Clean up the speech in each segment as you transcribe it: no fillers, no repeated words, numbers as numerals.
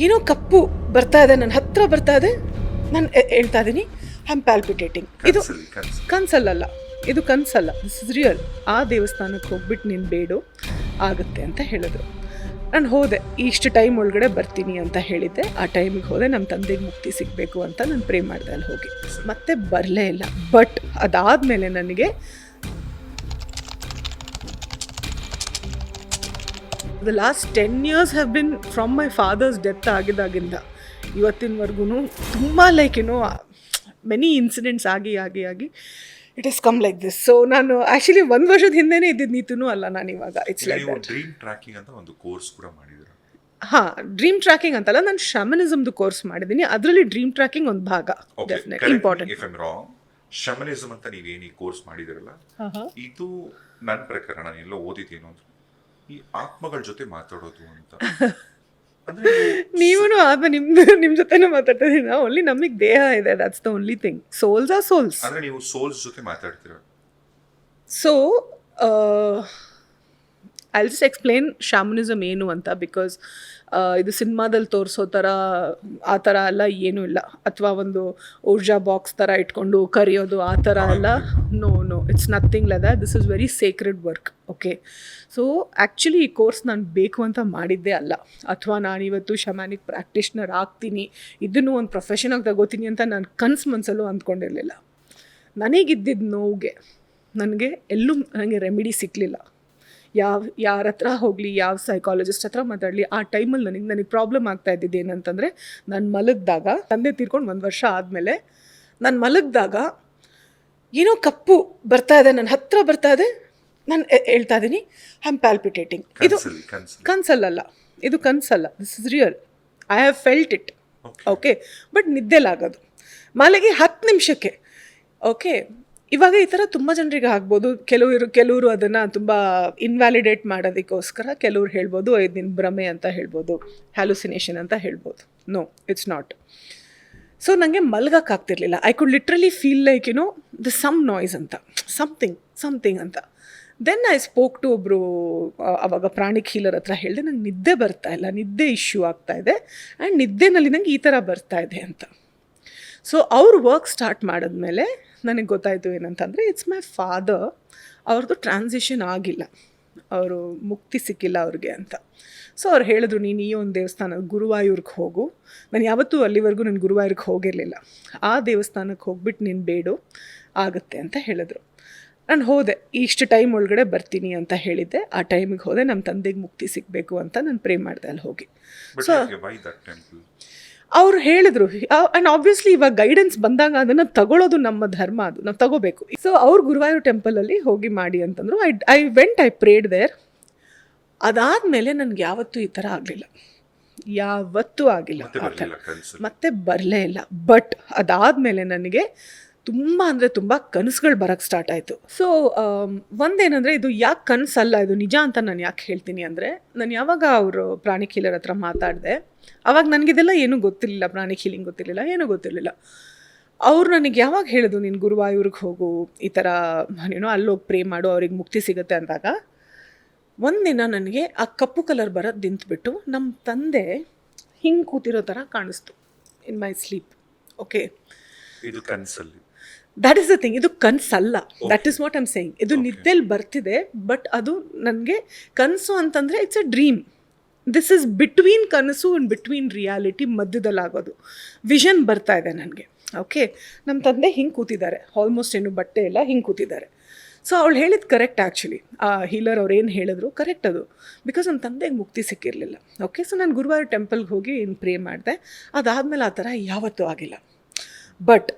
ಏನೋ ಕಪ್ಪು ಬರ್ತಾ ಇದೆ, ನನ್ನ ಹತ್ರ ಬರ್ತಾ ಇದೆ. ನಾನು ಹೇಳ್ತಾ ಇದ್ದೀನಿ, ಐ ಆಮ್ ಪ್ಯಾಲ್ಪಿಟೇಟಿಂಗ್. ಇದು ಕನ್ಸಲ್ಲ, ಇದು ಕನ್ಸಲ್ಲ, ದಿಸ್ ಇಸ್ ರಿಯಲ್. ಆ ದೇವಸ್ಥಾನಕ್ಕೆ ಹೋಗ್ಬಿಟ್ಟು ನೀನು ಬೇಡು ಆಗುತ್ತೆ ಅಂತ ಹೇಳಿದ್ರು. ನಾನು ಹೋದೆ, ಇಷ್ಟು ಟೈಮ್ ಒಳಗಡೆ ಬರ್ತೀನಿ ಅಂತ ಹೇಳಿದ್ದೆ. ಆ ಟೈಮಿಗೆ ಹೋದೆ, ನಮ್ಮ ತಂದೆಗೆ ಮುಕ್ತಿ ಸಿಗಬೇಕು ಅಂತ ನಾನು ಪ್ರೇ ಮಾಡಿದೆ ಅಲ್ಲಿ ಹೋಗಿ. ಮತ್ತೆ ಬರಲೇ ಇಲ್ಲ. ಬಟ್ ಅದಾದಮೇಲೆ ನನಗೆ the last 10 years have been from my father's death ಆಗಿದ್ದಾಗಿಂದ ಇವತ್ತಿನವರೆಗೂ ತುಂಬ ಮೆನಿ ಇನ್ಸಿಡೆಂಟ್ಸ್ ಆಗಿ it is come like this. So ನಾನು ಆ್ಯಕ್ಚುಲಿ 1 ವರ್ಷದ ಹಿಂದೆನೇ ಇದ್ದಿದ್ದು ನೀತೂ ಅಲ್ಲ ನಾನು ಇವಾಗ. ಇಟ್ಸ್ ಲೈಕ್ ಡ್ರೀಮ್ ಟ್ರ್ಯಾಕಿಂಗ್ ಅಂತ ಒಂದು ಕೋರ್ಸ್ ಕೂಡ ಮಾಡಿದ್ರು. ಹಾಂ, ಡ್ರೀಮ್ ಟ್ರ್ಯಾಕಿಂಗ್ ಅಂತಲ್ಲ, ನಾನು ಶಮನಿಸಮ್ದು ಕೋರ್ಸ್ ಮಾಡಿದ್ದೀನಿ. ಅದರಲ್ಲಿ ಡ್ರೀಮ್ ಟ್ರ್ಯಾಕಿಂಗ್ ಒಂದು ಭಾಗ, definitely important. If I am wrong, shamanism ಅಂತ ನೀವೇನು ಕೋರ್ಸ್ ಮಾಡಿದಿರಲ್ಲ, ಇದು ನನ್ನ ಪ್ರಕಾರ ನಾನು ಎಲ್ಲೋ ಓದಿದ್ದೇನು ಅಂದ್ರೆ ಈ ಆತ್ಮಗಳ ಜೊತೆ ಮಾತಾಡೋದು ಅಂತ. ನೀವು ನಿಮ್ಮ ಜೊತೆನೂ ಮಾತಾಡ್ತಾ ಇದ್ದೀರಾ. ಓನ್ಲಿ ನಮಗೆ ದೇಹ ಇದೆ, that's the only thing. Souls are souls. ಅಂದ್ರೆ ನೀವು ಸೋಲ್ಸ್ ಜೊತೆ ಮಾತಾಡ್ತೀರಾ. So I will just explain shamanism ಏನು ಅಂತ. ಬಿಕಾಸ್ ಇದು ಸಿನಿಮಾದಲ್ಲಿ ತೋರಿಸೋ ಥರ ಆ ಥರ ಎಲ್ಲ ಏನೂ ಇಲ್ಲ. ಅಥವಾ ಒಂದು ಊರ್ಜಾ ಬಾಕ್ಸ್ ಥರ ಇಟ್ಕೊಂಡು ಕರೆಯೋದು ಆ ಥರ ಎಲ್ಲ. No, it's nothing like that. This is very sacred work. Okay, so actually ಈ ಕೋರ್ಸ್ ನಾನು ಬೇಕು ಅಂತ ಮಾಡಿದ್ದೇ ಅಲ್ಲ. ಅಥವಾ ನಾನಿವತ್ತು ಶಮ್ಯಾನಿಕ್ ಪ್ರಾಕ್ಟೀಷ್ನರ್ ಆಗ್ತೀನಿ, ಇದನ್ನು ಒಂದು ಪ್ರೊಫೆಷನಾಗಿ ತಗೋತೀನಿ ಅಂತ ನಾನು ಮನಸ್ಸಲ್ಲೂ ಅಂದ್ಕೊಂಡಿರಲಿಲ್ಲ. ನನಗಿದ್ದಿದ್ದು ನೋವಿಗೆ ನನಗೆ ಎಲ್ಲೂ ನನಗೆ ರೆಮಿಡಿ ಸಿಕ್ಕಲಿಲ್ಲ. ಯಾರ ಹತ್ರ ಹೋಗಲಿ, ಯಾವ ಸೈಕಾಲಜಿಸ್ಟ್ ಹತ್ರ ಮಾತಾಡಲಿ, ಆ ಟೈಮಲ್ಲಿ ನನಗೆ ಪ್ರಾಬ್ಲಮ್ ಆಗ್ತಾ ಇದ್ದಿದ್ದು ಏನಂತಂದರೆ, ನಾನು ಮಲಗಿದಾಗ, ತಂದೆ ತೀರ್ಕೊಂಡು 1 ವರ್ಷ ಆದಮೇಲೆ ನಾನು ಮಲಗಿದಾಗ ಏನೋ ಕಪ್ಪು ಬರ್ತಾ ಇದೆ, ನನ್ನ ಹತ್ರ ಬರ್ತಾ ಇದೆ. ನಾನು ಹೇಳ್ತಾ ಇದ್ದೀನಿ, ಐ ಆಮ್ ಪ್ಯಾಲ್ಪಿಟೇಟಿಂಗ್. ಇದು ಕನ್ಸಲ್ಲ, ಇದು ಕನ್ಸಲ್ಲ, this is real. I have felt it. Okay, but ನಿದ್ದೆಲಾಗೋದು ಮಾಲೆಗೆ 10 ನಿಮಿಷಕ್ಕೆ. ಓಕೆ, ಇವಾಗ ಈ ಥರ ತುಂಬ ಜನರಿಗೆ ಆಗ್ಬೋದು. ಕೆಲವರು ಅದನ್ನು ತುಂಬ ಇನ್ವ್ಯಾಲಿಡೇಟ್ ಮಾಡೋದಕ್ಕೋಸ್ಕರ ಕೆಲವ್ರು ಹೇಳ್ಬೋದು ಇದು ನಿನ್ನ ಭ್ರಮೆ ಅಂತ ಹೇಳ್ಬೋದು, ಹ್ಯಾಲುಸಿನೇಷನ್ ಅಂತ ಹೇಳ್ಬೋದು. No, it's not. ಸೊ ನನಗೆ ಮಲ್ಗೋಕ್ಕಾಗ್ತಿರ್ಲಿಲ್ಲ. I could literally feel like the some noise ಅಂತ, ಸಮಥಿಂಗ್ ಅಂತ. ದೆನ್ ಐ ಸ್ಪೋಕ್ ಟು ಒಬ್ಬರು ಅವಾಗ ಪ್ರಾಣಿಕ್ ಹೀಲರ್ ಹತ್ರ ಹೇಳಿದೆ, ನಂಗೆ ನಿದ್ದೆ ಬರ್ತಾ ಇಲ್ಲ, ನಿದ್ದೆ ಇಶ್ಯೂ ಆಗ್ತಾ ಇದೆ, ಆ್ಯಂಡ್ ನಿದ್ದೆನಲ್ಲಿ ನಂಗೆ ಈ ಥರ ಬರ್ತಾ ಇದೆ ಅಂತ. ಸೊ ಅವ್ರು ವರ್ಕ್ ಸ್ಟಾರ್ಟ್ ಮಾಡಿದ್ಮೇಲೆ ನನಗೆ ಗೊತ್ತಾಯಿತು ಏನಂತಂದರೆ, ಇಟ್ಸ್ ಮೈ ಫಾದರ್, ಅವ್ರದ್ದು ಟ್ರಾನ್ಸಿಷನ್ ಆಗಿಲ್ಲ, ಅವರು ಮುಕ್ತಿ ಸಿಕ್ಕಿಲ್ಲ ಅವ್ರಿಗೆ ಅಂತ. ಸೊ ಅವ್ರು ಹೇಳಿದ್ರು, ನೀನು ಈ ಒಂದು ದೇವಸ್ಥಾನ ಗುರುವಾಯೂರ್ಗೆ ಹೋಗು. ನಾನು ಯಾವತ್ತೂ ಅಲ್ಲಿವರೆಗೂ ನಾನು ಗುರುವಾಯೂರ್ಗೆ ಹೋಗಿರಲಿಲ್ಲ. ಆ ದೇವಸ್ಥಾನಕ್ಕೆ ಹೋಗ್ಬಿಟ್ಟು ನೀನು ಬೇಡು ಆಗುತ್ತೆ ಅಂತ ಹೇಳಿದ್ರು. ನಾನು ಹೋದೆ, ಇಷ್ಟು ಟೈಮ್ ಒಳಗಡೆ ಬರ್ತೀನಿ ಅಂತ ಹೇಳಿದ್ದೆ. ಆ ಟೈಮಿಗೆ ಹೋದೆ, ನಮ್ಮ ತಂದೆಗೆ ಮುಕ್ತಿ ಸಿಗಬೇಕು ಅಂತ ನಾನು ಪ್ರೇ ಮಾಡಿದೆ ಅಲ್ಲಿ ಹೋಗಿ. ಸೊ ಅವ್ರು ಹೇಳಿದ್ರು, ಆ್ಯಂಡ್ ಆಬ್ವಿಯಸ್ಲಿ ಇವಾಗ ಗೈಡೆನ್ಸ್ ಬಂದಾಗ ಅದನ್ನು ತಗೊಳ್ಳೋದು ನಮ್ಮ ಧರ್ಮ, ಅದು ನಾವು ತಗೋಬೇಕು. ಸೊ ಅವ್ರು ಗುರುವಾಯೂರು ಟೆಂಪಲಲ್ಲಿ ಹೋಗಿ ಮಾಡಿ ಅಂತಂದರು. I prayed there. ಅದಾದಮೇಲೆ ನನಗೆ ಯಾವತ್ತೂ ಈ ಥರ ಆಗಲಿಲ್ಲ, ಯಾವತ್ತೂ ಆಗಿಲ್ಲ ಆ ಥರ, ಮತ್ತೆ ಬರಲೇ ಇಲ್ಲ. ಬಟ್ ಅದಾದಮೇಲೆ ನನಗೆ ತುಂಬ ಕನಸುಗಳು ಬರೋಕ್ಕೆ ಸ್ಟಾರ್ಟ್ ಆಯಿತು. ಸೊ ಒಂದೇನಂದರೆ, ಇದು ಯಾಕೆ ಕನಸಲ್ಲ, ಇದು ನಿಜ ಅಂತ ನಾನು ಯಾಕೆ ಹೇಳ್ತೀನಿ ಅಂದರೆ, ನಾನು ಯಾವಾಗ ಅವರು ಪ್ರಾಣಿಕ್ ಹೀಲರ್ ಹತ್ರ ಮಾತಾಡಿದೆ, ಆವಾಗ ನನಗಿದೆಲ್ಲ ಏನೂ ಗೊತ್ತಿರಲಿಲ್ಲ, ಪ್ರಾಣಿಕ್ ಹೀಲಿಂಗ್ ಗೊತ್ತಿರಲಿಲ್ಲ, ಏನೂ ಗೊತ್ತಿರಲಿಲ್ಲ. ಅವ್ರು ನನಗೆ ಯಾವಾಗ ಹೇಳಿದ್ರು, ನೀನು ಗುರುವಾಯೂರ್ಗೆ ಹೋಗು, ಈ ಥರ ಅಲ್ಲೋಗಿ ಪ್ರೇ ಮಾಡು, ಅವ್ರಿಗೆ ಮುಕ್ತಿ ಸಿಗುತ್ತೆ ಅಂದಾಗ, ಒಂದಿನ ನನಗೆ ಆ ಕಪ್ಪು ಕಲರ್ ಬರೋದು ನಿಂತ್ಬಿಟ್ಟು ನಮ್ಮ ತಂದೆ ಹಿಂಗೆ ಕೂತಿರೋ ಥರ ಕಾಣಿಸ್ತು ಇನ್ ಮೈ ಸ್ಲೀಪ್. ಓಕೆ, ಇದು ಕನಸಲ್ಲಿ. ದಟ್ ಈಸ್ ದ ಥಿಂಗ್, ಇದು ಕನಸಲ್ಲ. That is what I'm saying. ಇದು ನಿದ್ದೆಲಿ ಬರ್ತಿದೆ, ಬಟ್ ಅದು ನನಗೆ ಕನಸು ಅಂತಂದರೆ it's a dream. This is between ಕನಸು ಆ್ಯಂಡ್ ಬಿಟ್ವೀನ್ ರಿಯಾಲಿಟಿ ಮಧ್ಯದಲ್ಲಾಗೋದು. ವಿಷನ್ ಬರ್ತಾ ಇದೆ ನನಗೆ. ಓಕೆ, ನಮ್ಮ ತಂದೆ ಹಿಂಗೆ ಕೂತಿದ್ದಾರೆ, ಆಲ್ಮೋಸ್ಟ್ ಏನು ಬಟ್ಟೆ ಎಲ್ಲ ಹಿಂಗೆ ಕೂತಿದ್ದಾರೆ. ಸೊ ಅವಳು ಹೇಳಿದ್ದು ಕರೆಕ್ಟ್. ಆ್ಯಕ್ಚುಲಿ ಆ ಹೀಲರ್ ಅವ್ರು ಏನು ಹೇಳಿದ್ರು ಕರೆಕ್ಟ್ ಅದು. ಬಿಕಾಸ್ ನನ್ನ ತಂದೆಗೆ ಮುಕ್ತಿ ಸಿಕ್ಕಿರಲಿಲ್ಲ. ಓಕೆ, ಸೊ ನಾನು ಗುರುವಾರ ಟೆಂಪಲ್ಗೆ ಹೋಗಿ ಏನು ಪ್ರೇ ಮಾಡಿದೆ. ಅದಾದಮೇಲೆ ಆ ಥರ ಯಾವತ್ತೂ ಆಗಿಲ್ಲ. ಬಟ್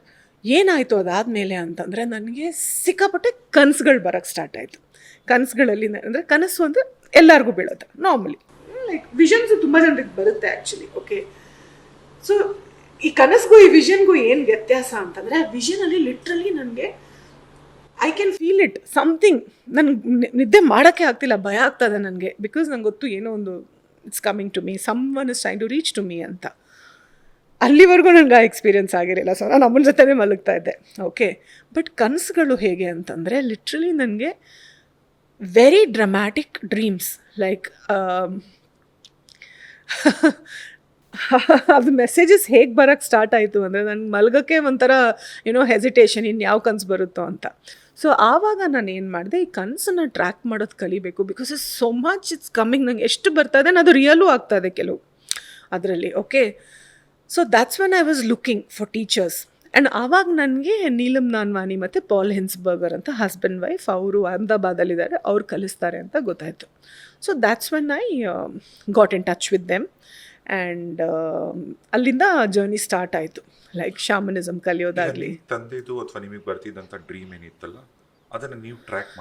ಏನಾಯಿತು ಅದಾದಮೇಲೆ ಅಂತಂದರೆ, ನನಗೆ ಸಿಕ್ಕಾಪಟ್ಟೆ ಕನಸುಗಳು ಬರೋಕ್ಕೆ ಸ್ಟಾರ್ಟ್ ಆಯಿತು. ಕನಸುಗಳಲ್ಲಿ ಅಂದರೆ, ಕನಸು ಅಂದರೆ ಎಲ್ಲರಿಗೂ ಬೀಳುತ್ತೆ ನಾರ್ಮಲಿ, ಲೈಕ್ ವಿಷನ್ಸು ತುಂಬ ಜನರಿಗೆ ಬರುತ್ತೆ ಆ್ಯಕ್ಚುಲಿ. ಓಕೆ, ಸೊ ಈ ಕನಸಿಗೂ ಈ ವಿಷನ್ಗೂ ಏನು ವ್ಯತ್ಯಾಸ ಅಂತಂದರೆ, ಆ ವಿಷನಲ್ಲಿ ಲಿಟ್ರಲಿ ನನಗೆ I can feel it something. ನನಗೆ ನಿದ್ದೆ ಮಾಡೋಕ್ಕೆ ಆಗ್ತಿಲ್ಲ, ಭಯ ಆಗ್ತದೆ ನನಗೆ. ಬಿಕಾಸ್ ನಂಗೆ ಗೊತ್ತು ಏನೋ ಒಂದು it's coming to me, some one is trying to reach to me ಅಂತ. ಅಲ್ಲಿವರೆಗೂ ನನಗೆ ಆ ಎಕ್ಸ್ಪೀರಿಯನ್ಸ್ ಆಗಿರಲಿಲ್ಲ. ಸೊ ನಾನು ಅಮ್ಮನ ಜೊತೆನೇ ಮಲಗ್ತಾ ಇದ್ದೆ. ಓಕೆ, ಬಟ್ ಕನಸುಗಳು ಹೇಗೆ ಅಂತಂದರೆ, ಲಿಟ್ರಲಿ ನನಗೆ ವೆರಿ ಡ್ರಮ್ಯಾಟಿಕ್ ಡ್ರೀಮ್ಸ್, ಲೈಕ್ ಅದು ಮೆಸೇಜಸ್ ಹೇಗೆ ಬರೋಕ್ಕೆ ಸ್ಟಾರ್ಟ್ ಆಯಿತು ಅಂದರೆ ನನಗೆ ಮಲಗೋಕ್ಕೆ ಒಂಥರ ಹೆಸಿಟೇಷನ್ ಇನ್ನು ಯಾವ ಕನಸು ಬರುತ್ತೋ ಅಂತ. ಸೊ ಆವಾಗ ನಾನು ಏನು ಮಾಡಿದೆ, ಈ ಕನಸನ್ನು ಟ್ರ್ಯಾಕ್ ಮಾಡೋದು ಕಲಿಬೇಕು. Because it's so much it's coming. ನಂಗೆ ಎಷ್ಟು ಬರ್ತಾ ಇದೆ ಅದು ರಿಯಲೂ ಆಗ್ತಾ ಇದೆ ಕೆಲವು ಅದರಲ್ಲಿ. Okay, so that's when I was looking for teachers. And ಆವಾಗ ನನಗೆ ನೀಲಮ್ ನಾನ್ವಾನಿ ಮತ್ತು ಪಾಲ್ ಹೆನ್ಸ್ಬರ್ಗರ್ ಅಂತ ಹಸ್ಬೆಂಡ್ ವೈಫ್, ಅವರು ಅಹಮದಾಬಾದಲ್ಲಿದ್ದಾರೆ, ಅವ್ರು ಕಲಿಸ್ತಾರೆ ಅಂತ ಗೊತ್ತಾಯಿತು. So that's when I got in touch with them. And ಅಲ್ಲಿಂದ ಜರ್ನಿ ಸ್ಟಾರ್ಟ್ ಆಯಿತು, ಲೈಕ್ ಶಾಮನಿಸಮ್ ಕಲಿಯೋದಾಗಲಿ. ತಂದೆದು ಅಥವಾ ನಿಮಗೆ ಬರ್ತಿದ್ದಂಥ ಡ್ರೀಮ್ ಏನಿತ್ತಲ್ಲ ಅದನ್ನು ನೀವು ಕ್ರ್ಯಾಕ್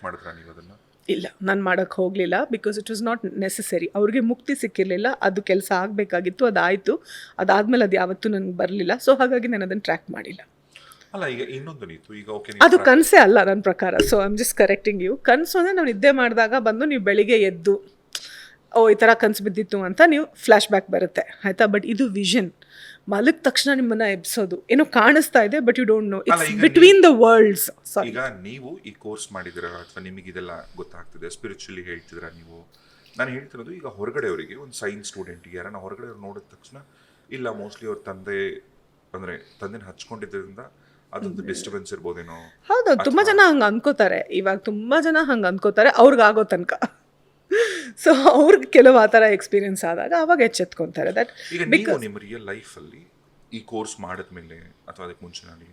ಮಾಡಿದ್ರ ನೀವು ಅದನ್ನು? ಇಲ್ಲ, ನಾನು ಮಾಡೋಕ್ಕೆ ಹೋಗಲಿಲ್ಲ. Because it was not necessary. ಅವ್ರಿಗೆ ಮುಕ್ತಿ ಸಿಕ್ಕಿರಲಿಲ್ಲ, ಅದು ಕೆಲಸ ಆಗಬೇಕಾಗಿತ್ತು, ಅದಾಯಿತು. ಅದಾದಮೇಲೆ ಅದು ಯಾವತ್ತೂ ನನಗೆ ಬರಲಿಲ್ಲ. ಸೊ ಹಾಗಾಗಿ ನಾನು ಅದನ್ನು ಟ್ರ್ಯಾಕ್ ಮಾಡಿಲ್ಲ. ಅಲ್ಲ, ಈಗ ಇನ್ನೊಂದು ನೀತು, ಈಗ ಓಕೆ ಅದು ಕನಸೇ ಅಲ್ಲ ನನ್ನ ಪ್ರಕಾರ. So I am just correcting you. ಕನಸು ಅಂದರೆ ನಾವು ನಿದ್ದೆ ಮಾಡಿದಾಗ ಬಂದು ನೀವು ಬೆಳಿಗ್ಗೆ ಎದ್ದು ಈ ಥರ ಕನಸು ಬಿದ್ದಿತ್ತು ಅಂತ ನೀವು ಫ್ಲ್ಯಾಶ್ ಬ್ಯಾಕ್ ಬರುತ್ತೆ, ಆಯಿತಾ. ಬಟ್ ಇದು ವಿಷನ್. ಮಲಗಿದ ತಕ್ಷಣ ನಿಮ್ಮನ್ನು ಎಬ್ಸೋದು, ಏನೋ ಕಾಣಿಸ್ತಾ ಇದೆ but you don't know, it's between the worlds. ಈಗ ನೀವು ಈ ಕೋರ್ಸ್ ಮಾಡಿದಿರ ಅಥವಾ ನಿಮಗೆ ಇದೆಲ್ಲ ಗೊತ್ತಾಗ್ತಿದೆ, ಸ್ಪಿರಿಚುಲಿ ಹೇಳ್ತಿದ್ರ ನೀವು. ನಾನು ಹೇಳ್ತಿರೋದು ಈಗ ಹೊರಗಡೆಯವರಿಗೆ, ಒಂದು ಸೈನ್ಸ್ ಸ್ಟೂಡೆಂಟ್ಗೆ ಯಾರನ್ನ ಹೊರಗಡೆ ನೋಡಿದ ತಕ್ಷಣ ಇಲ್ಲ ಮೋಸ್ಟ್ಲಿ ಅವ್ರ ತಂದೆನ ಹಚ್ಕೊಂಡಿದ್ದರಿಂದ ಅದೊಂದು ಡಿಸ್ಟರ್ಬೆನ್ಸ್ ಇರ್ಬೋದೇನೋ. ಹೌದು, ತುಂಬ ಜನ ಹಂಗೆ ಅನ್ಕೋತಾರೆ. ಇವಾಗ ತುಂಬ ಜನ ಹಂಗೆ ಅನ್ಕೋತಾರೆ ಅವ್ರಿಗಾಗೋ ತನಕ. ಸೊ ಅವ್ರಿಗೆ ಕೆಲವು ಆ ಥರ ಎಕ್ಸ್ಪೀರಿಯನ್ಸ್ ಆದಾಗ ಅವಾಗ ಎಚ್ಚೆತ್ಕೊತಾರೆ. ದಟ್ ಈಗ ನೀವು ನಿಮ್ಮ ರಿಯಲ್ ಲೈಫಲ್ಲಿ ಈ ಕೋರ್ಸ್ ಮಾಡಿದ್ಮೇಲೆ ಅಥವಾ ಅದಕ್ಕೆ ಮುಂಚೆನಲ್ಲಿ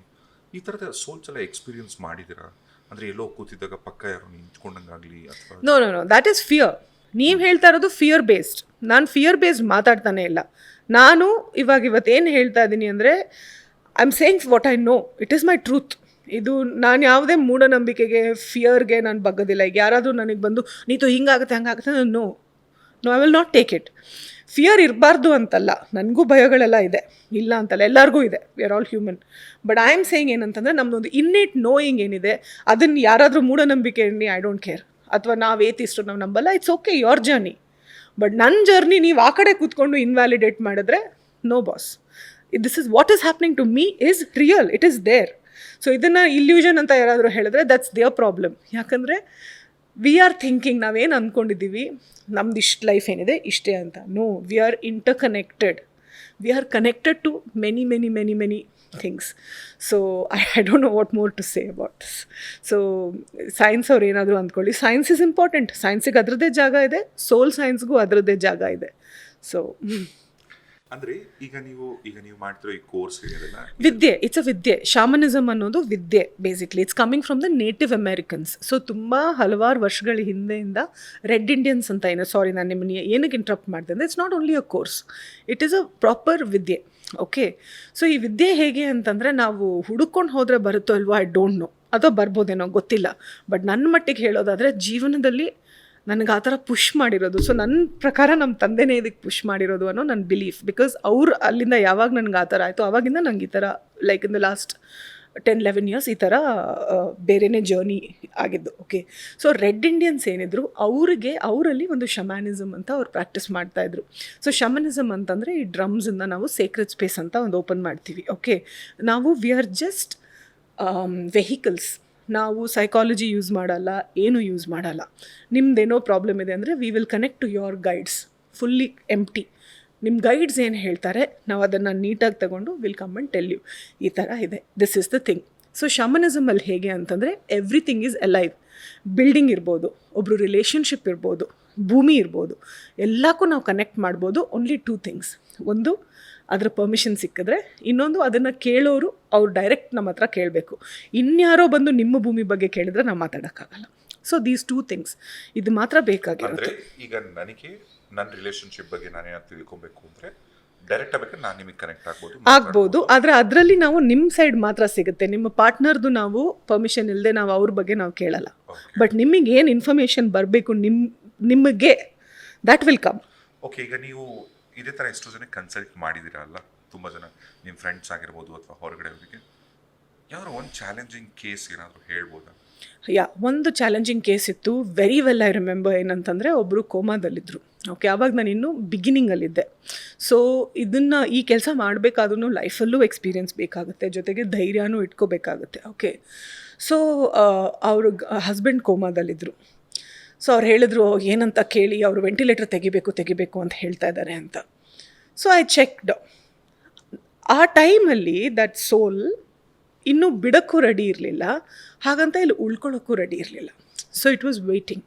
ಈ ಥರದ ಸೋಲ್ಸ್ ಎಲ್ಲ ಎಕ್ಸ್ಪೀರಿಯನ್ಸ್ ಮಾಡಿದ್ದೀರಾ? ಅಂದರೆ ಎಲ್ಲೋ ಕೂತಿದ್ದಾಗ ಪಕ್ಕ ಯಾರು ನಿಂತ್ಕೊಂಡಂಗಾಗಲಿ ಅಥವಾ? No, that is fear. ನೀವು ಹೇಳ್ತಾ ಇರೋದು ಫಿಯರ್ ಬೇಸ್ಡ್. ನಾನು ಫಿಯರ್ ಬೇಸ್ಡ್ ಮಾತಾಡ್ತಾನೆ ಇಲ್ಲ. ನಾನು ಇವತ್ತೇನು ಹೇಳ್ತಾ ಇದ್ದೀನಿ ಅಂದರೆ I am saying what I know, it is my truth. ಇದು ನಾನು ಯಾವುದೇ ಮೂಢನಂಬಿಕೆಗೆ, ಫಿಯರ್ಗೆ ನಾನು ಬಗ್ಗೋದಿಲ್ಲ. ಈಗ ಯಾರಾದರೂ ನನಗೆ ಬಂದು ನೀತು ಹಿಂಗಾಗುತ್ತೆ ಹಂಗಾಗುತ್ತೆ, no, I will not take it. Fear ಇರಬಾರ್ದು ಅಂತಲ್ಲ, ನನಗೂ ಭಯಗಳೆಲ್ಲ ಇದೆ, ಇಲ್ಲ ಅಂತಲ್ಲ, ಎಲ್ಲರಿಗೂ ಇದೆ. We are all human. But I am saying ಏನಂತಂದರೆ ನಮ್ಮದೊಂದು ಇನ್ನೇಟ್ ನೋಯಿಂಗ್ ಏನಿದೆ, ಅದನ್ನು ಯಾರಾದರೂ ಮೂಢನಂಬಿಕೆ ಐ ಡೋಂಟ್ ಕೇರ್. ಅಥವಾ ನಾವು ಏತಿಷ್ಟು ನಾವು ನಂಬಲ್ಲ, it's okay, your journey. But ನನ್ನ ಜರ್ನಿ ನೀವು ಆ ಕಡೆ ಕೂತ್ಕೊಂಡು ಇನ್ವ್ಯಾಲಿಡೇಟ್ ಮಾಡಿದ್ರೆ no boss. This is what is happening to me is real, it is there. So ಇದನ್ನು ಇಲ್ಯೂಷನ್ ಅಂತ ಯಾರಾದರೂ ಹೇಳಿದ್ರೆ ದಟ್ಸ್ ದೇರ್ ಪ್ರಾಬ್ಲಮ್. ಯಾಕಂದರೆ ವಿ ಆರ್ ಥಿಂಕಿಂಗ್, ನಾವೇನು ಅಂದ್ಕೊಂಡಿದ್ದೀವಿ ನಮ್ದು ಇಷ್ಟು ಲೈಫ್ ಏನಿದೆ ಇಷ್ಟೇ ಅಂತ. No, we are interconnected. We are connected to many things. So I don't know what more to say about this. So science ಅವ್ರು ಏನಾದರೂ ಅಂದ್ಕೊಳ್ಳಿ, ಸೈನ್ಸ್ ಇಸ್ ಇಂಪಾರ್ಟೆಂಟ್. ಸೈನ್ಸಿಗೆ ಅದರದ್ದೇ ಜಾಗ ಇದೆ, ಸೋಲ್ ಸೈನ್ಸ್ಗೂ ಅದರದ್ದೇ ಜಾಗ ಇದೆ. ಸೊ ಅಂದರೆ ಈಗ ನೀವು ಮಾಡ್ತಿರೋ ಈ ಕೋರ್ಸ್ ಏನಿದೆಲ್ಲ ವಿದ್ಯೆ, ಇಟ್ಸ್ ಅ ವಿದ್ಯೆ. ಶಾಮನಿಸಮ್ ಅನ್ನೋದು ವಿದ್ಯೆ basically. It's coming from the native Americans. So ತುಂಬ ಹಲವಾರು ವರ್ಷಗಳ ಹಿಂದೆಯಿಂದ ರೆಡ್ ಇಂಡಿಯನ್ಸ್ ಅಂತ ಸಾರಿ ನಾನು ನಿಮ್ಮನ್ನ ಏನಕ್ಕೆ ಇಂಟ್ರಪ್ಟ್ ಮಾಡಿದೆ ಅಂದರೆ, it's not only a course, it is a proper ವಿದ್ಯೆ. ಓಕೆ, ಸೊ ಈ ವಿದ್ಯೆ ಹೇಗೆ ಅಂತಂದರೆ ನಾವು ಹುಡುಕೊಂಡು ಹೋದರೆ ಬರುತ್ತೋ ಅಲ್ವೋ, ಐ ಡೋಂಟ್ ನೋ, ಅಥವಾ ಬರ್ಬೋದೇನೋ ಗೊತ್ತಿಲ್ಲ. ಬಟ್ ನನ್ನ ಮಟ್ಟಿಗೆ ಹೇಳೋದಾದರೆ ಜೀವನದಲ್ಲಿ ನನಗೆ ಆ ಥರ ಪುಷ್ ಮಾಡಿರೋದು, ಸೊ ನನ್ನ ಪ್ರಕಾರ ನಮ್ಮ ತಂದೆನೇ ಇದಕ್ಕೆ ಪುಷ್ ಮಾಡಿರೋದು ಅನ್ನೋ ನನ್ನ ಬಿಲೀಫ್. ಬಿಕಾಸ್ ಅವ್ರು ಅಲ್ಲಿಂದ ಯಾವಾಗ ನನಗೆ ಆ ಥರ ಆಯಿತು ಆವಾಗಿಂದ ನಂಗೆ ಈ ಥರ like in the last 10-11 years ಈ ಥರ ಬೇರೆಯೇ ಜರ್ನಿ ಆಗಿದ್ದು. ಓಕೆ, ಸೊ ರೆಡ್ ಇಂಡಿಯನ್ಸ್ ಏನಿದ್ರು ಅವರಲ್ಲಿ ಒಂದು ಶಮಾನಿಸಮ್ ಅಂತ ಅವ್ರು ಪ್ರಾಕ್ಟೀಸ್ ಮಾಡ್ತಾಯಿದ್ರು. ಸೊ ಶಮನಿಸಮ್ ಅಂತಂದರೆ ಈ ಡ್ರಮ್ಸಿಂದ ನಾವು ಸೇಕ್ರೆಡ್ ಸ್ಪೇಸ್ ಅಂತ ಒಂದು ಓಪನ್ ಮಾಡ್ತೀವಿ. ಓಕೆ, ನಾವು ವಿ ಆರ್ ಜಸ್ಟ್ ವೆಹಿಕಲ್ಸ್. ನಾವು ಸೈಕಾಲಜಿ ಯೂಸ್ ಮಾಡಲ್ಲ, ಏನೂ ಯೂಸ್ ಮಾಡಲ್ಲ. ನಿಮ್ದೇನೋ ಪ್ರಾಬ್ಲಮ್ ಇದೆ ಅಂದರೆ we will connect to your guides, fully empty. ನಿಮ್ಮ ಗೈಡ್ಸ್ ಏನು ಹೇಳ್ತಾರೆ ನಾವು ಅದನ್ನು ನೀಟಾಗಿ ತಗೊಂಡು will come and tell you, ಈ ಥರ ಇದೆ, this is the thing. So ಶಮನಿಸಮಲ್ಲಿ ಹೇಗೆ ಅಂತಂದರೆ ಎವ್ರಿಥಿಂಗ್ ಈಸ್ ಅಲೈವ್. ಬಿಲ್ಡಿಂಗ್ ಇರ್ಬೋದು, ಒಬ್ಬರು ರಿಲೇಷನ್ಶಿಪ್ ಇರ್ಬೋದು, ಭೂಮಿ ಇರ್ಬೋದು, ಎಲ್ಲಕ್ಕೂ ನಾವು ಕನೆಕ್ಟ್ ಮಾಡ್ಬೋದು. Only 2 things. ಒಂದು ಅದರ ಪರ್ಮಿಷನ್ ಸಿಕ್ಕಿದ್ರೆ, ಇನ್ನೊಂದು ಅದನ್ನು ಕೇಳೋರು ಅವ್ರು ಡೈರೆಕ್ಟ್ ನಮ್ಮ ಹತ್ರ ಕೇಳಬೇಕು. ಇನ್ಯಾರೋ ಬಂದು ನಿಮ್ಮ ಭೂಮಿ ಬಗ್ಗೆ ಕೇಳಿದ್ರೆ ನಾವು ಮಾತಾಡೋಕ್ಕಾಗಲ್ಲ. ಸೊ ದೀಸ್ 2 ಥಿಂಗ್ಸ್ ಇದು ಮಾತ್ರ ಬೇಕಾಗಿರುತ್ತೆ. ಈಗ ನನಗೆ ನನ್ನ ರಿಲೇಷನ್ಶಿಪ್ ಬಗ್ಗೆ ನಾನೇನಾದ್ರು ತಿಳ್ಕೊಬೇಕು ಅಂದರೆ ಡೈರೆಕ್ಟ್ ಆಗಬೇಕು, ನಾನು ನಿಮಗೆ ಕನೆಕ್ಟ್ ಆಗ್ಬೋದು. ಆದರೆ ಅದರಲ್ಲಿ ನಾವು ನಿಮ್ಮ ಸೈಡ್ ಮಾತ್ರ ಸಿಗುತ್ತೆ. ನಿಮ್ಮ ಪಾರ್ಟ್ನರ್ದು ನಾವು ಪರ್ಮಿಷನ್ ಇಲ್ಲದೆ ನಾವು ಅವ್ರ ಬಗ್ಗೆ ನಾವು ಕೇಳಲ್ಲ. ಬಟ್ ನಿಮಗೆ ಏನು ಇನ್ಫಾರ್ಮೇಷನ್ ಬರಬೇಕು ನಿಮಗೆ, ದ್ಯಾಟ್ ವಿಲ್ ಕಮ್. ಓಕೆ, ಈಗ ನೀವು ಇದೇ ಥರ ಎಷ್ಟೋ ಜನ ಕನ್ಸಲ್ಟ್ ಮಾಡಿದ್ದೀರಲ್ಲ, ತುಂಬ ಜನ ನಿಮ್ಮ ಫ್ರೆಂಡ್ಸ್ ಆಗಿರ್ಬೋದು ಅಥವಾ ಹೊರಗಡೆ ಅವರಿಗೆ, ಯಾವ್ದಾದ್ರು ಒಂದು ಚಾಲೆಂಜಿಂಗ್ ಕೇಸ್ ಏನಾದರೂ ಹೇಳ್ಬೋದಾ? ಒಂದು ಚಾಲೆಂಜಿಂಗ್ ಕೇಸ್ ಇತ್ತು, ವೆರಿ ವೆಲ್ ಐ ರಿಮೆಂಬರ್. ಏನಂತಂದರೆ ಒಬ್ಬರು ಕೋಮಾದಲ್ಲಿದ್ದರು. ಓಕೆ, ಆವಾಗ ನಾನು ಇನ್ನೂ ಬಿಗಿನಿಂಗಲ್ಲಿದ್ದೆ. ಸೊ ಈ ಕೆಲಸ ಮಾಡಬೇಕಾದ್ರೂ ಲೈಫಲ್ಲೂ ಎಕ್ಸ್ಪೀರಿಯನ್ಸ್ ಬೇಕಾಗುತ್ತೆ, ಜೊತೆಗೆ ಧೈರ್ಯನೂ ಇಟ್ಕೋಬೇಕಾಗುತ್ತೆ. ಓಕೆ, ಸೊ ಅವರು ಹಸ್ಬೆಂಡ್ ಕೋಮಾದಲ್ಲಿದ್ದರು. ಸೊ ಅವ್ರು ಹೇಳಿದ್ರು ಏನಂತ ಕೇಳಿ, ಅವರು ವೆಂಟಿಲೇಟರ್ ತೆಗಿಬೇಕು ಅಂತ ಹೇಳ್ತಾ ಇದ್ದಾರೆ ಅಂತ. So I checked. ಆ ಟೈಮಲ್ಲಿ ದಟ್ ಸೋಲ್ ಇನ್ನೂ ಬಿಡೋಕ್ಕೂ ರೆಡಿ ಇರಲಿಲ್ಲ, ಹಾಗಂತ ಇಲ್ಲಿ ಉಳ್ಕೊಳ್ಳೋಕ್ಕೂ ರೆಡಿ ಇರಲಿಲ್ಲ. So it was waiting.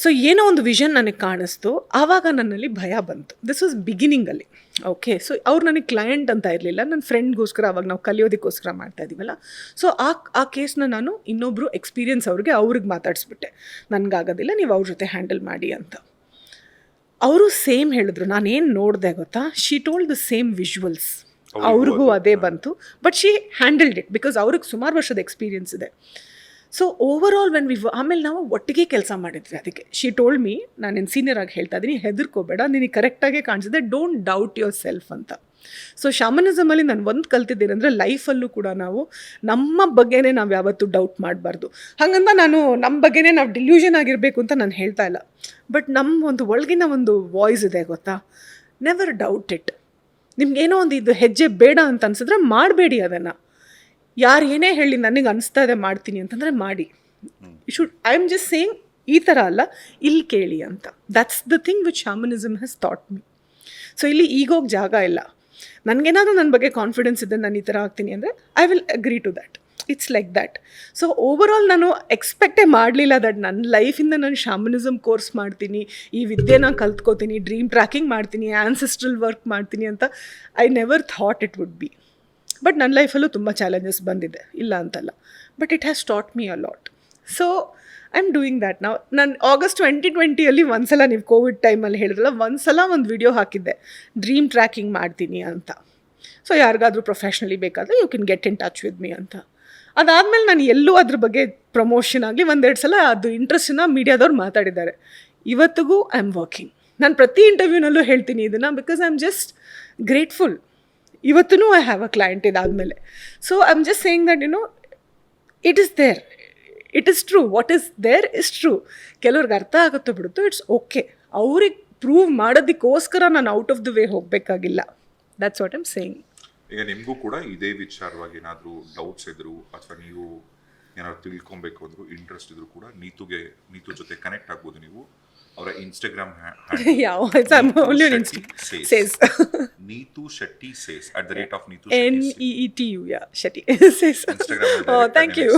So ಏನೋ ಒಂದು ವಿಷನ್ ನನಗೆ ಕಾಣಿಸ್ತು, ಆವಾಗ ನನ್ನಲ್ಲಿ ಭಯ ಬಂತು. ದಿಸ್ ವಾಸ್ ಬಿಗಿನಿಂಗಲ್ಲಿ. ಓಕೆ, ಸೊ ಅವ್ರು ನನಗೆ ಕ್ಲೈಂಟ್ ಅಂತ ಇರಲಿಲ್ಲ, ನನ್ನ ಫ್ರೆಂಡ್ಗೋಸ್ಕರ ಅವಾಗ ನಾವು ಕಲಿಯೋದಕ್ಕೋಸ್ಕರ ಮಾಡ್ತಾ ಇದ್ದೀವಲ್ಲ. ಸೊ ಆ ಕೇಸ್ನ ನಾನು ಇನ್ನೊಬ್ಬರು ಎಕ್ಸ್ಪೀರಿಯನ್ಸ್ ಅವ್ರಿಗೆ ಮಾತಾಡಿಸ್ಬಿಟ್ಟೆ, ನನಗಾಗೋದಿಲ್ಲ, ನೀವು ಅವ್ರ ಜೊತೆ ಹ್ಯಾಂಡಲ್ ಮಾಡಿ ಅಂತ. ಅವರು ಸೇಮ್ ಹೇಳಿದ್ರು. ನಾನೇನು ನೋಡಿದೆ ಗೊತ್ತಾ, she told the same visuals, ಅವ್ರಿಗೂ ಅದೇ ಬಂತು. But she handled it because ಅವ್ರಿಗೆ ಸುಮಾರು ವರ್ಷದ ಎಕ್ಸ್ಪೀರಿಯನ್ಸ್ ಇದೆ. ಸೊ ಓವರ್ ಆಲ್ ಆಮೇಲೆ ನಾವು ಒಟ್ಟಿಗೆ ಕೆಲಸ ಮಾಡಿದ್ವಿ. ಅದಕ್ಕೆ ಶಿ ಟೋಲ್ಡ್ ಮೀ, ನಾನೇನು ಸೀನಿಯರ್ ಆಗಿ ಹೇಳ್ತಾ ಇದ್ದೀನಿ, ಹೆದರ್ಕೋಬೇಡ, ನಿನಗೆ ಕರೆಕ್ಟಾಗೇ ಕಾಣಿಸಿದೆ, ಡೋಂಟ್ ಡೌಟ್ ಯುವರ್ ಸೆಲ್ಫ್ ಅಂತ. ಸೊ ಶಾಮನಿಸಮಲ್ಲಿ ನಾನು ಒಂದು ಕಲ್ತಿದ್ದೀನಿ ಅಂದರೆ, ಲೈಫಲ್ಲೂ ಕೂಡ ನಾವು ನಮ್ಮ ಬಗ್ಗೆನೇ ನಾವು ಯಾವತ್ತೂ ಡೌಟ್ ಮಾಡಬಾರ್ದು. ಹಾಗಂತ ನಾನು ನಮ್ಮ ಬಗ್ಗೆನೇ ನಾವು ಡಿಲ್ಯೂಷನ್ ಆಗಿರಬೇಕು ಅಂತ ನಾನು ಹೇಳ್ತಾ ಇಲ್ಲ. ಬಟ್ ನಮ್ಮ ಒಂದು ಒಳಗಿನ ಒಂದು ವಾಯ್ಸ್ ಇದೆ ಗೊತ್ತಾ, ನೆವರ್ ಡೌಟ್ ಇಟ್. ನಿಮ್ಗೇನೋ ಒಂದು ಇದು ಹೆಜ್ಜೆ ಬೇಡ ಅಂತ ಅನ್ಸಿದ್ರೆ ಮಾಡಬೇಡಿ ಅದನ್ನು. ಯಾರು ಏನೇ ಹೇಳಿ ನನಗೆ ಅನಿಸ್ತಾ ಇದೆ ಮಾಡ್ತೀನಿ ಅಂತಂದರೆ ಮಾಡಿ. ಐ ಆಮ್ ಜಸ್ಟ್ ಸೇಯಿಂಗ್ ಈ ಥರ ಅಲ್ಲ, ಇಲ್ಲಿ ಕೇಳಿ ಅಂತ. That's the thing which shamanism has taught me. So ಇಲ್ಲಿ ಈಗೋಗಿ ಜಾಗ ಇಲ್ಲ. ನನಗೇನಾದರೂ ನನ್ನ ಬಗ್ಗೆ ಕಾನ್ಫಿಡೆನ್ಸ್ ಇದೆ, ನಾನು ಈ ಥರ ಆಗ್ತೀನಿ ಅಂದರೆ I will agree to that. It's like that. So overall ನಾನು ಎಕ್ಸ್ಪೆಕ್ಟೇ ಮಾಡಲಿಲ್ಲ ದಟ್ ನನ್ನ ಲೈಫಿಂದ ನಾನು ಶಾಮನಿಸಮ್ ಕೋರ್ಸ್ ಮಾಡ್ತೀನಿ, ಈ ವಿದ್ಯೆನ ಕಲ್ತ್ಕೋತೀನಿ, ಡ್ರೀಮ್ ಟ್ರ್ಯಾಕಿಂಗ್ ಮಾಡ್ತೀನಿ, ಆ್ಯನ್ಸೆಸ್ಟ್ರಲ್ ವರ್ಕ್ ಮಾಡ್ತೀನಿ ಅಂತ I never thought it would be. But ನನ್ನ ಲೈಫಲ್ಲೂ ತುಂಬ ಚಾಲೆಂಜಸ್ ಬಂದಿದೆ, ಇಲ್ಲ ಅಂತಲ್ಲ. But it has taught me a lot. So I am doing that ನಾವು. ನಾನು August 2020 ಒಂದ್ಸಲ, ನೀವು ಕೋವಿಡ್ ಟೈಮಲ್ಲಿ ಹೇಳಿದ್ರಲ್ಲ, ಒಂದ್ಸಲ ಒಂದು ವಿಡಿಯೋ ಹಾಕಿದ್ದೆ, ಡ್ರೀಮ್ ಟ್ರ್ಯಾಕಿಂಗ್ ಮಾಡ್ತೀನಿ ಅಂತ. ಸೊ ಯಾರಿಗಾದರೂ ಪ್ರೊಫೆಷ್ನಲಿ ಬೇಕಾದರೆ you can get in touch with me ಅಂತ. ಅದಾದಮೇಲೆ ನಾನು ಎಲ್ಲೂ ಅದ್ರ ಬಗ್ಗೆ ಪ್ರಮೋಷನ್ ಆಗಲಿ, ಒಂದೆರಡು ಸಲ ಅದು ಇಂಟ್ರೆಸ್ಟನ್ನ ಮೀಡಿಯಾದವ್ರು ಮಾತಾಡಿದ್ದಾರೆ. ಇವತ್ತಿಗೂ ಐ ಆಮ್ ವರ್ಕಿಂಗ್. ನಾನು ಪ್ರತಿ ಇಂಟರ್ವ್ಯೂನಲ್ಲೂ ಹೇಳ್ತೀನಿ ಇದನ್ನು, because I am just grateful. ಇವತ್ತೂ ಐ ಹ್ಯಾವ್ ಅ ಕ್ಲೈಂಟ್ ಇದಾದಮೇಲೆ. So I am just saying that it is there, it is true, what is there is true. ಕೆಲವ್ರಿಗೆ ಅರ್ಥ ಆಗುತ್ತೋ ಬಿಡುತ್ತೋ, ಇಟ್ಸ್ ಓಕೆ. ಅವ್ರಿಗೆ ಪ್ರೂವ್ ಮಾಡೋದಕ್ಕೋಸ್ಕರ ನಾನು ಔಟ್ ಆಫ್ ದ ವೇ ಹೋಗಬೇಕಾಗಿಲ್ಲ. That's what I am saying. ಈಗ ನಿಮಗೂ ಕೂಡ ಇದೇ ವಿಚಾರವಾಗಿ ಏನಾದರೂ ಡೌಟ್ಸ್ ಇದ್ರು, ಅಥವಾ ನೀವು ಏನಾದ್ರು ತಿಳ್ಕೊಬೇಕು ಅಂದ್ರು, ಇಂಟ್ರೆಸ್ಟ್ ಇದ್ರು ಕೂಡ ನೀತು ಜೊತೆ ಕನೆಕ್ಟ್ ಆಗ್ಬೋದು. ನೀವು ಅವರ Instagram Neetu Shetty says @NEETU Shetty. Instagram. Oh, thank you.